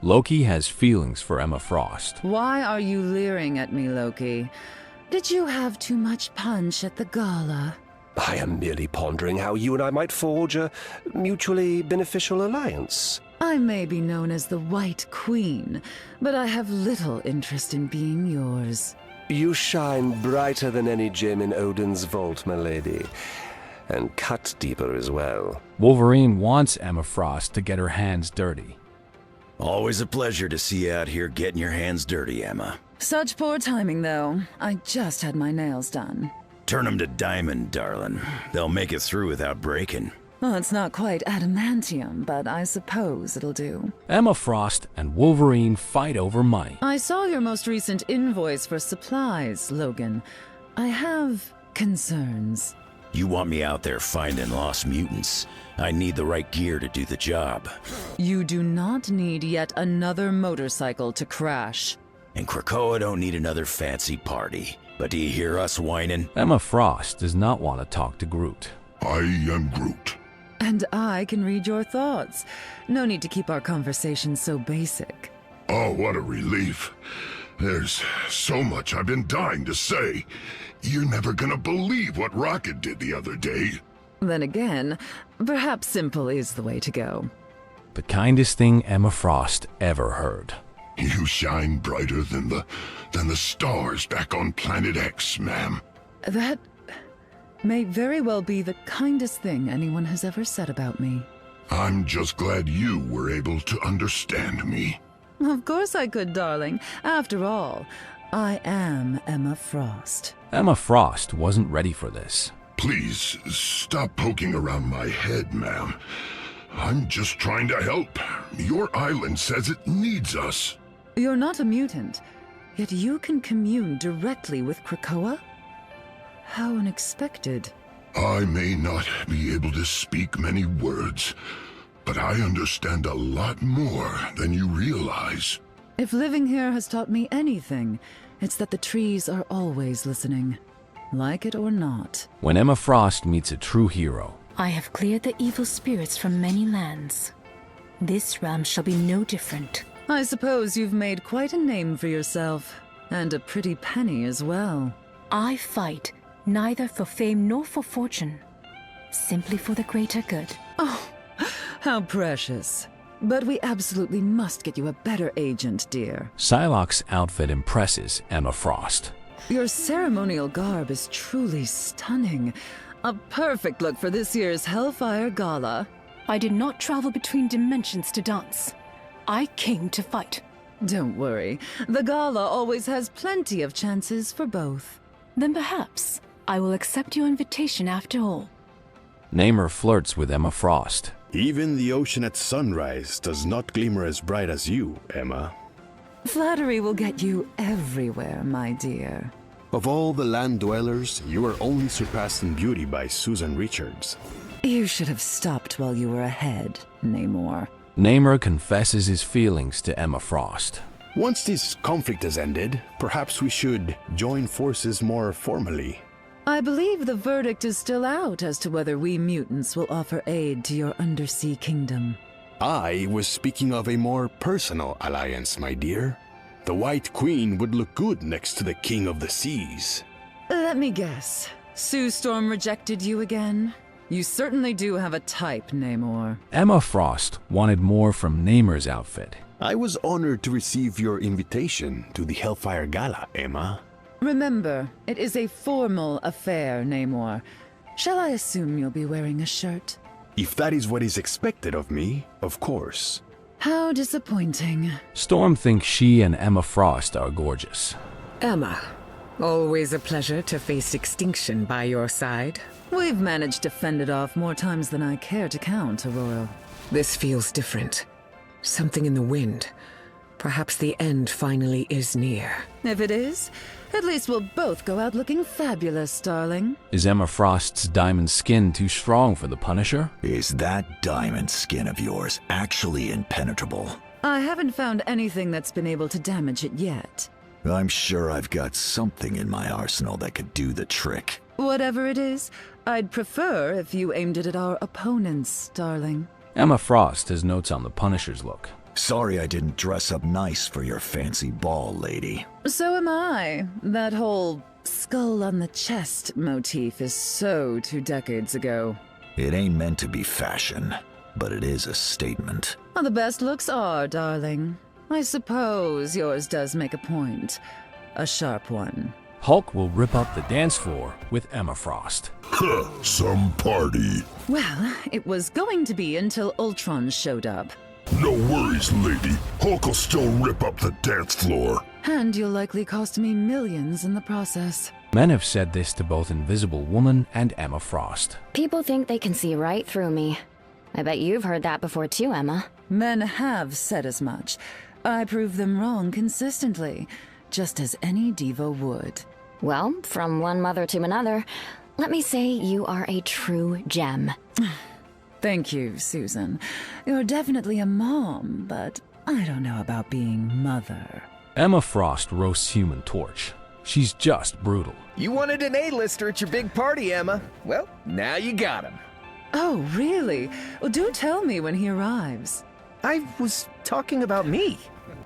Loki has feelings for Emma Frost. Why are you leering at me, Loki? Did you have too much punch at the gala? I am merely pondering how you and I might forge a mutually beneficial alliance. I may be known as the White Queen, but I have little interest in being yours. You shine brighter than any gem in Odin's vault, my lady. And cut deeper as well. Wolverine wants Emma Frost to get her hands dirty. Always a pleasure to see you out here getting your hands dirty, Emma. Such poor timing, though. I just had my nails done. Turn them to diamond, darling. They'll make it through without breaking. Well, it's not quite adamantium, but I suppose it'll do. Emma Frost and Wolverine fight over money. I saw your most recent invoice for supplies, Logan. I have concerns. You want me out there finding lost mutants. I need the right gear to do the job. You do not need yet another motorcycle to crash. And Krakoa don't need another fancy party. But do you hear us whining? Emma Frost does not want to talk to Groot. I am Groot. And I can read your thoughts. No need to keep our conversation so basic. Oh, what a relief. There's so much I've been dying to say. You're never gonna believe what Rocket did the other day. Then again, perhaps simple is the way to go. The kindest thing Emma Frost ever heard. You shine brighter than the stars back on Planet X, ma'am. That may very well be the kindest thing anyone has ever said about me. I'm just glad you were able to understand me. Of course I could, darling. After all, I am Emma Frost. Emma Frost wasn't ready for this. Please, stop poking around my head, ma'am. I'm just trying to help. Your island says it needs us. You're not a mutant, yet you can commune directly with Krakoa? How unexpected. I may not be able to speak many words, but I understand a lot more than you realize. If living here has taught me anything, it's that the trees are always listening, like it or not. When Emma Frost meets a true hero. I have cleared the evil spirits from many lands. This realm shall be no different. I suppose you've made quite a name for yourself, and a pretty penny as well. I fight neither for fame nor for fortune, simply for the greater good. Oh, how precious. But we absolutely must get you a better agent, dear. Psylocke's outfit impresses Emma Frost. Your ceremonial garb is truly stunning. A perfect look for this year's Hellfire Gala. I did not travel between dimensions to dance. I came to fight. Don't worry. The gala always has plenty of chances for both. Then perhaps I will accept your invitation after all. Namor flirts with Emma Frost. Even the ocean at sunrise does not glimmer as bright as you, Emma. Flattery will get you everywhere, my dear. Of all the land dwellers, you are only surpassed in beauty by Susan Richards. You should have stopped while you were ahead, Namor. Namor confesses his feelings to Emma Frost. Once this conflict has ended, perhaps we should join forces more formally. I believe the verdict is still out as to whether we mutants will offer aid to your undersea kingdom. I was speaking of a more personal alliance, my dear. The White Queen would look good next to the King of the Seas. Let me guess. Sue Storm rejected you again? You certainly do have a type, Namor. Emma Frost wanted more from Namor's outfit. I was honored to receive your invitation to the Hellfire Gala, Emma. Remember, it is a formal affair, Namor. Shall I assume you'll be wearing a shirt? If that is what is expected of me, of course. How disappointing. Storm thinks she and Emma Frost are gorgeous. Emma, always a pleasure to face extinction by your side. We've managed to fend it off more times than I care to count, Aurora. This feels different. Something in the wind. Perhaps the end finally is near. If it is, at least we'll both go out looking fabulous, darling. Is Emma Frost's diamond skin too strong for the Punisher? Is that diamond skin of yours actually impenetrable? I haven't found anything that's been able to damage it yet. I'm sure I've got something in my arsenal that could do the trick. Whatever it is, I'd prefer if you aimed it at our opponents, darling. Emma Frost has notes on the Punisher's look. Sorry I didn't dress up nice for your fancy ball, lady. So am I. That whole skull on the chest motif is so 2 decades ago. It ain't meant to be fashion, but it is a statement. Well, the best looks are, darling. I suppose yours does make a point. A sharp one. Hulk will rip up the dance floor with Emma Frost. Huh, some party. Well, it was going to be until Ultron showed up. No worries, lady. Hulk will still rip up the dance floor. And you'll likely cost me millions in the process. Men have said this to both Invisible Woman and Emma Frost. People think they can see right through me. I bet you've heard that before too, Emma. Men have said as much. I prove them wrong consistently, just as any diva would. Well, from one mother to another, let me say you are a true gem. Thank you, Susan. You're definitely a mom, but I don't know about being mother. Emma Frost roasts Human Torch. She's just brutal. You wanted an A-lister at your big party, Emma. Well, now you got him. Oh, really? Well, do tell me when he arrives. I was talking about me.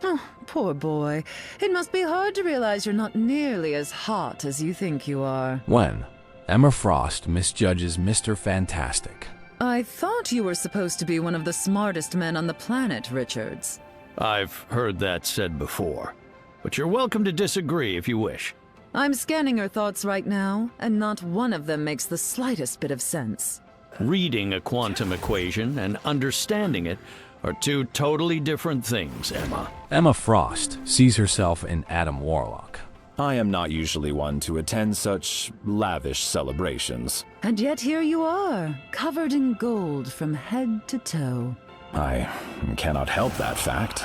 Oh, poor boy. It must be hard to realize you're not nearly as hot as you think you are. When Emma Frost misjudges Mr. Fantastic. I thought you were supposed to be one of the smartest men on the planet, Richards. I've heard that said before, but you're welcome to disagree if you wish. I'm scanning your thoughts right now, and not one of them makes the slightest bit of sense. Reading a quantum equation and understanding it are 2 totally different things, Emma. Emma Frost sees herself in Adam Warlock. I am not usually one to attend such lavish celebrations. And yet here you are, covered in gold from head to toe. I cannot help that fact.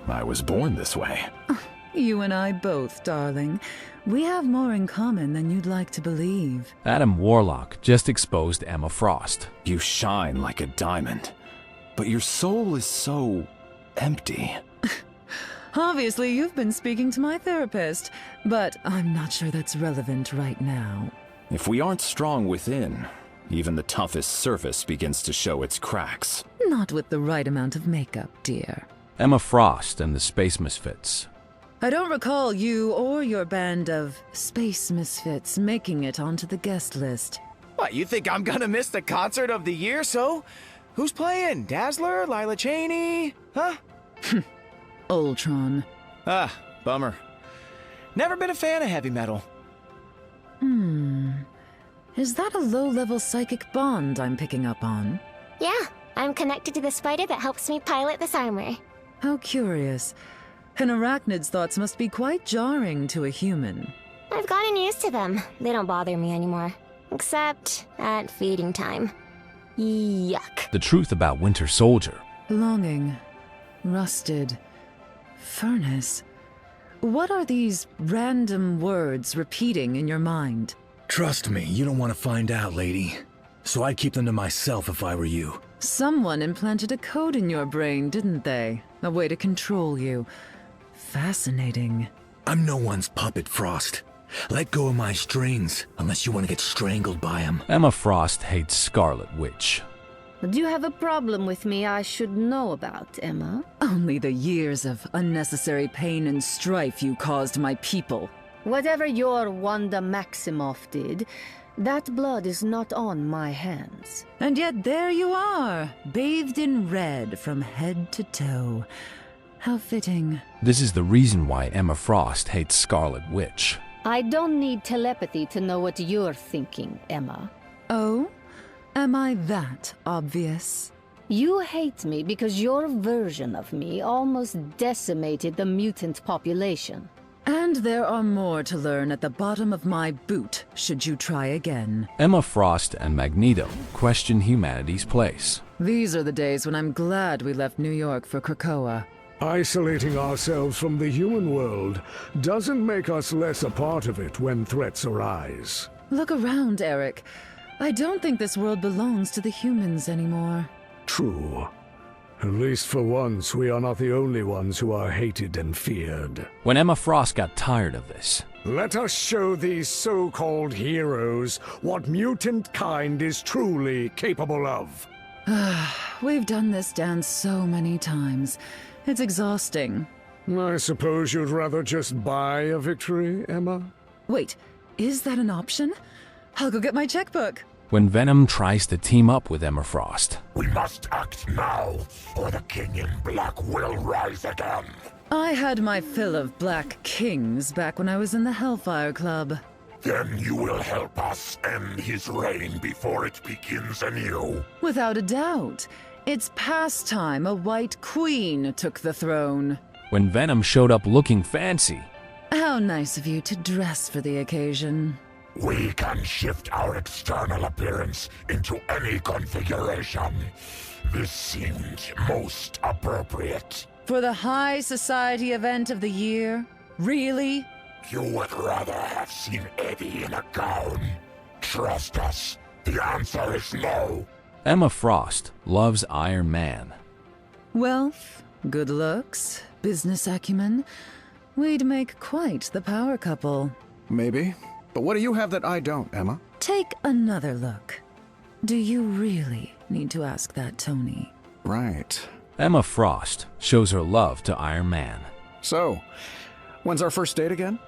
I was born this way. You and I both, darling. We have more in common than you'd like to believe. Adam Warlock just exposed Emma Frost. You shine like a diamond, but your soul is so empty. Obviously, you've been speaking to my therapist, but I'm not sure that's relevant right now. If we aren't strong within, even the toughest surface begins to show its cracks. Not with the right amount of makeup, dear. Emma Frost and the Space Misfits. I don't recall you or your band of Space Misfits making it onto the guest list. What, you think I'm gonna miss the concert of the year, so? Who's playing? Dazzler? Lila Cheney? Huh? Ultron. Ah, bummer. Never been a fan of heavy metal. Is that a low-level psychic bond I'm picking up on? Yeah, I'm connected to the spider that helps me pilot this armor. How curious. An arachnid's thoughts must be quite jarring to a human. I've gotten used to them. They don't bother me anymore. Except at feeding time. Yuck. The truth about Winter Soldier. Longing. Rusted. Furnace. What are these random words repeating in your mind? Trust me, you don't want to find out, lady. So I'd keep them to myself if I were you. Someone implanted a code in your brain, didn't they? A way to control you. Fascinating. I'm no one's puppet, Frost. Let go of my strings, unless you want to get strangled by them. Emma Frost hates Scarlet Witch. Do you have a problem with me I should know about, Emma? Only the years of unnecessary pain and strife you caused my people. Whatever your Wanda Maximoff did, that blood is not on my hands. And yet there you are, bathed in red from head to toe. How fitting. This is the reason why Emma Frost hates Scarlet Witch. I don't need telepathy to know what you're thinking, Emma. Oh? Am I that obvious? You hate me because your version of me almost decimated the mutant population. And there are more to learn at the bottom of my boot, should you try again. Emma Frost and Magneto question humanity's place. These are the days when I'm glad we left New York for Krakoa. Isolating ourselves from the human world doesn't make us less a part of it when threats arise. Look around, Eric. I don't think this world belongs to the humans anymore. True. At least for once, we are not the only ones who are hated and feared. When Emma Frost got tired of this, let us show these so-called heroes what mutant kind is truly capable of. We've done this dance so many times. It's exhausting. I suppose you'd rather just buy a victory, Emma? Wait, is that an option? I'll go get my checkbook. When Venom tries to team up with Emma Frost. We must act now, or the King in Black will rise again. I had my fill of Black Kings back when I was in the Hellfire Club. Then you will help us end his reign before it begins anew. Without a doubt. It's past time a White Queen took the throne. When Venom showed up looking fancy. How nice of you to dress for the occasion. We can shift our external appearance into any configuration. This seemed most appropriate. For the high society event of the year? Really? You would rather have seen Eddie in a gown. Trust us, the answer is no. Emma Frost loves Iron Man. Wealth, good looks, business acumen. We'd make quite the power couple. Maybe. But what do you have that I don't, Emma? Take another look. Do you really need to ask that, Tony? Right. Emma Frost shows her love to Iron Man. So, when's our first date again?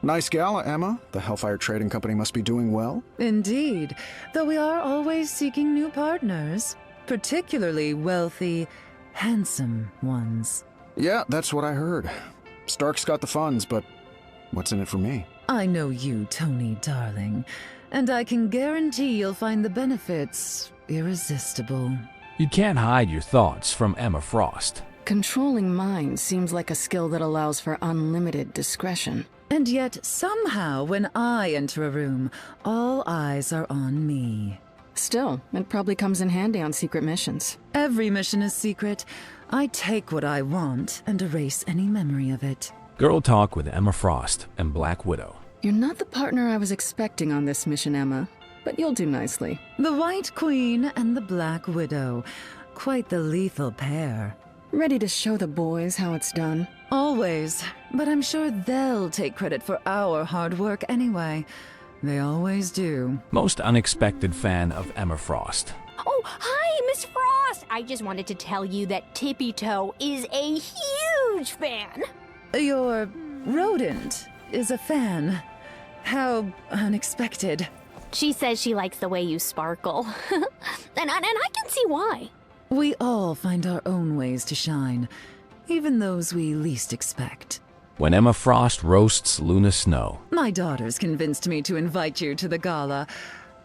Nice gala, Emma. The Hellfire Trading Company must be doing well. Indeed, though we are always seeking new partners, particularly wealthy, handsome ones. Yeah, that's what I heard. Stark's got the funds, but what's in it for me? I know you, Tony, darling, and I can guarantee you'll find the benefits irresistible. You can't hide your thoughts from Emma Frost. Controlling minds seems like a skill that allows for unlimited discretion. And yet, somehow, when I enter a room, all eyes are on me. Still, it probably comes in handy on secret missions. Every mission is secret. I take what I want and erase any memory of it. Girl Talk with Emma Frost and Black Widow. You're not the partner I was expecting on this mission, Emma, but you'll do nicely. The White Queen and the Black Widow. Quite the lethal pair. Ready to show the boys how it's done? Always, but I'm sure they'll take credit for our hard work anyway. They always do. Most unexpected fan of Emma Frost. Oh, hi, Miss Frost! I just wanted to tell you that Tippy Toe is a huge fan. Your rodent is a fan. How unexpected. She says she likes the way you sparkle. and I can see why. We all find our own ways to shine, even those we least expect. When Emma Frost roasts Luna Snow. My daughters convinced me to invite you to the gala.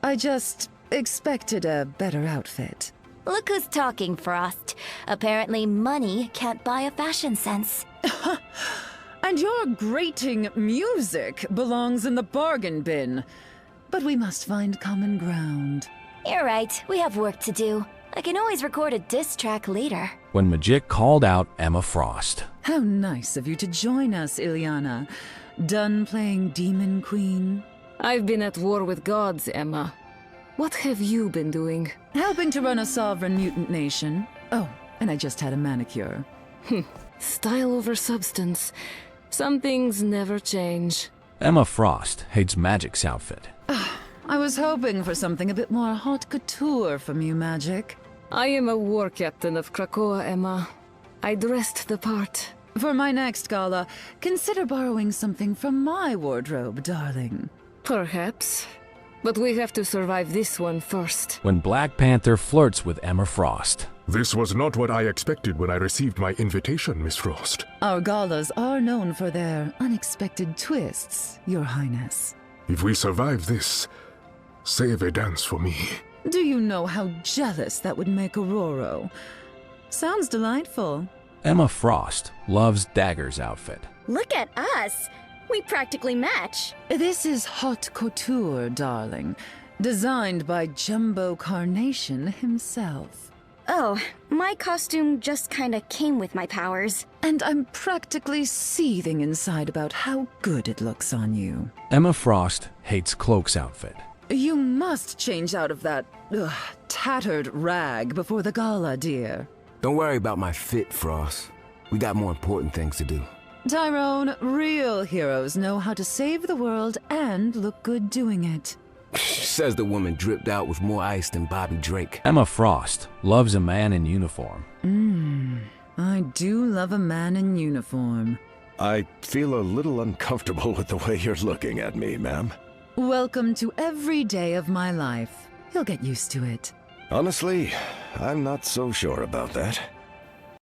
I just expected a better outfit. Look who's talking, Frost. Apparently money can't buy a fashion sense. And your grating music belongs in the bargain bin. But we must find common ground. You're right, we have work to do. I can always record a diss track later. When Magik called out Emma Frost. How nice of you to join us, Ilyana. Done playing Demon Queen? I've been at war with gods, Emma. What have you been doing? Helping to run a sovereign mutant nation. Oh, and I just had a manicure. Style over substance. Some things never change. Emma Frost hates Magik's outfit. I was hoping for something a bit more haute couture from you, Magik. I am a war captain of Krakoa, Emma. I dressed the part. For my next gala, consider borrowing something from my wardrobe, darling. Perhaps. But we have to survive this one first. When Black Panther flirts with Emma Frost. This was not what I expected when I received my invitation, Miss Frost. Our galas are known for their unexpected twists, Your Highness. If we survive this, save a dance for me. Do you know how jealous that would make Aurora? Sounds delightful. Emma Frost loves Dagger's outfit. Look at us! We practically match. This is haute couture, darling. Designed by Jumbo Carnation himself. Oh, my costume just kinda came with my powers. And I'm practically seething inside about how good it looks on you. Emma Frost hates Cloak's outfit. You must change out of that tattered rag before the gala, dear. Don't worry about my fit, Frost. We got more important things to do. Tyrone, real heroes know how to save the world and look good doing it. Says the woman dripped out with more ice than Bobby Drake. Emma Frost loves a man in uniform. I do love a man in uniform. I feel a little uncomfortable with the way you're looking at me, ma'am. Welcome to every day of my life. You'll get used to it. Honestly, I'm not so sure about that.